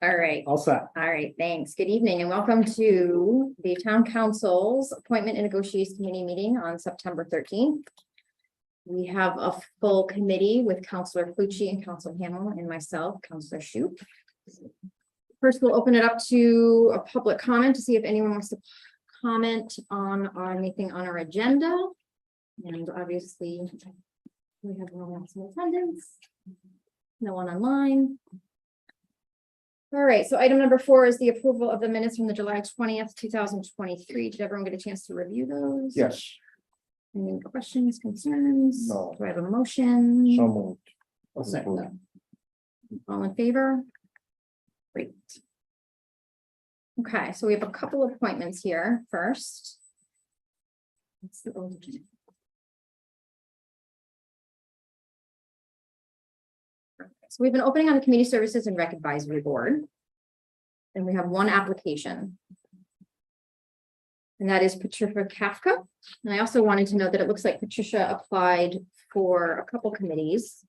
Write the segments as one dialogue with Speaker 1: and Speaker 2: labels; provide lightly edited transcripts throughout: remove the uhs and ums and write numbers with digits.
Speaker 1: All right.
Speaker 2: All set.
Speaker 1: All right, thanks. Good evening and welcome to the Town Council's Appointment and Negotiation Committee meeting on September 13th. We have a full committee with Councilor Fucci and Councilor Hamel and myself, Councilor Shoup. First, we'll open it up to a public comment to see if anyone wants to comment on anything on our agenda. And obviously, we have no one else in attendance. No one online. All right, so item number 4 is the approval of the minutes from the July 20th, 2023. Did everyone get a chance to review those?
Speaker 2: Yes,
Speaker 1: Any questions, concerns?
Speaker 2: No.
Speaker 1: Do I have a motion?
Speaker 2: so moved.
Speaker 1: I'll second that. All in favor? Great. Okay, so we have a couple of appointments here first. What's the old agenda? So we've been opening on the Community Services and Rec Advisory Board. And we have one application. And that is Patricia Kafka. And I also wanted to note that it looks like Patricia applied for a couple committees.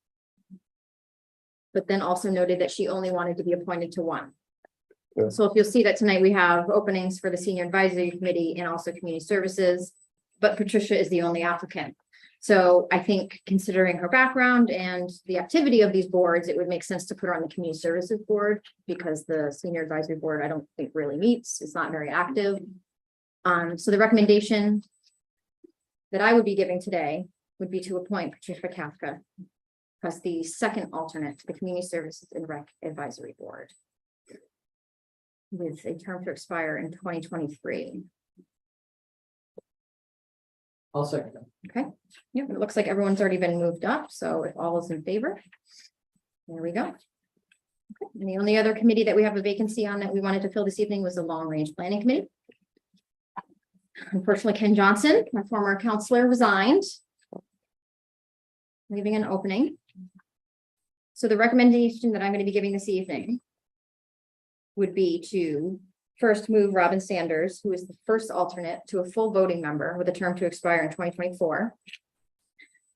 Speaker 1: But then also noted that she only wanted to be appointed to one.
Speaker 2: Yeah.
Speaker 1: So if you'll see that tonight we have openings for the Senior Advisory Committee and also Community Services. But Patricia is the only applicant. So I think considering her background and the activity of these boards, it would make sense to put her on the Community Services Board because the Senior Advisory Board, I don't think really meets. It's not very active. So the recommendation that I would be giving today would be to appoint Patricia Kafka as the second alternate to the Community Services and Rec Advisory Board with a term to expire in 2023.
Speaker 2: I'll second that.
Speaker 1: Okay, yep, it looks like everyone's already been moved up, so if all is in favor. There we go. Okay, and the only other committee that we have a vacancy on that we wanted to fill this evening was the Long Range Planning Committee. Unfortunately, Ken Johnson, my former counselor, resigned, leaving an opening. So the recommendation that I'm going to be giving this evening would be to first move Robin Sanders, who is the first alternate, to a full voting member with a term to expire in 2024.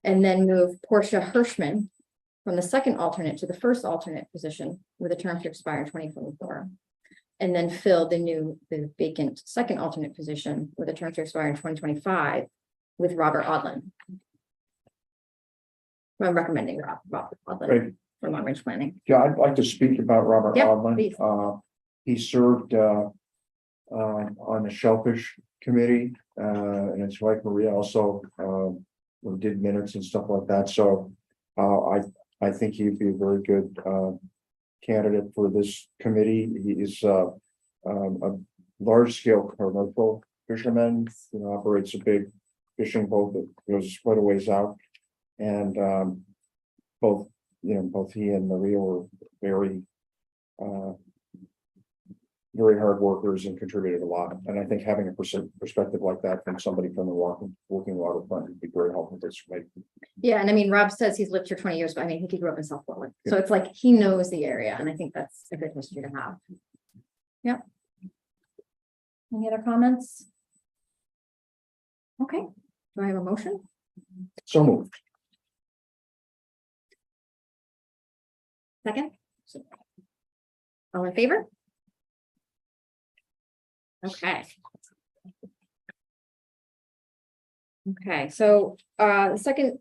Speaker 1: And then move Portia Hirschman from the second alternate to the first alternate position with a term to expire in 2024. And then fill the vacant second alternate position with a term to expire in 2025 with Robert Odlin. I'm recommending Robert Odlin
Speaker 2: Great.
Speaker 1: for Long Range Planning.
Speaker 2: Yeah, I'd like to speak about Robert
Speaker 1: Yep,
Speaker 2: Odlin.
Speaker 1: please.
Speaker 2: He served on the Shellfish Committee, and his wife Maria also did minutes and stuff like that. So I think he'd be a very good candidate for this committee. He is a large scale commercial fisherman, operates a big fishing boat that goes quite a ways out. And both he and Maria were very hard workers and contributed a lot. And I think having a perspective like that from somebody from the working waterfront would be very helpful to make.
Speaker 1: Yeah, and I mean, Rob says he's lived here 20 years, but I mean, he grew up in South Portland. So it's like he knows the area, and I think that's a good history to have. Yep. Any other comments? Okay, do I have a motion?
Speaker 2: So moved.
Speaker 1: Second? All in favor? Okay. Okay, so the second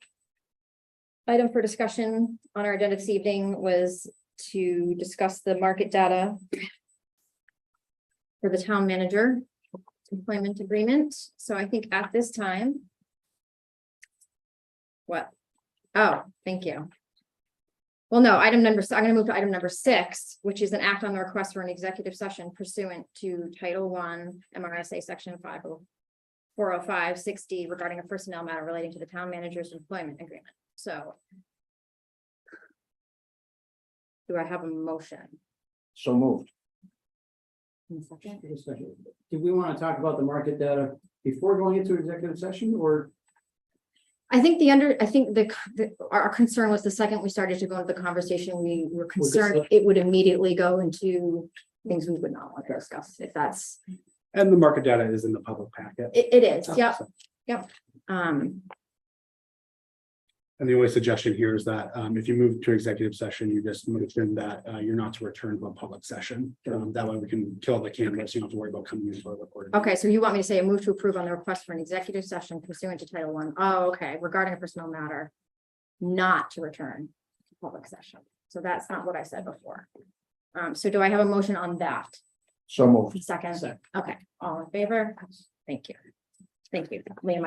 Speaker 1: item for discussion on our agenda this evening was to discuss the market data for the town manager employment agreement. So I think at this time. What? Oh, thank you. Well, no, I'm going to move to item number 6, which is an act on the request for an executive session pursuant to Title I MRSA Section 405-60 regarding a personnel matter relating to the town manager's employment agreement. So do I have a motion?
Speaker 2: So moved.
Speaker 1: Second?
Speaker 3: Do we want to talk about the market data before going into executive session, or?
Speaker 1: I think our concern was the second we started to go into the conversation, we were concerned it would immediately go into things we would not want to discuss, if that's.
Speaker 4: And the market data is in the public packet.
Speaker 1: It is, yep, yep.
Speaker 4: And the only suggestion here is that if you move to executive session, you just mention that you're not to return to a public session. That way we can kill the canvas. You don't have to worry about coming in for a recording.
Speaker 1: Okay, so you want me to say a move to approve on the request for an executive session pursuant to Title I? Oh, okay, regarding a personal matter, not to return to public session. So that's not what I said before. So do I have a motion on that?
Speaker 2: So moved.
Speaker 1: Second,
Speaker 3: Second.
Speaker 1: okay, all in favor? Thank you. Thank you. Liam, I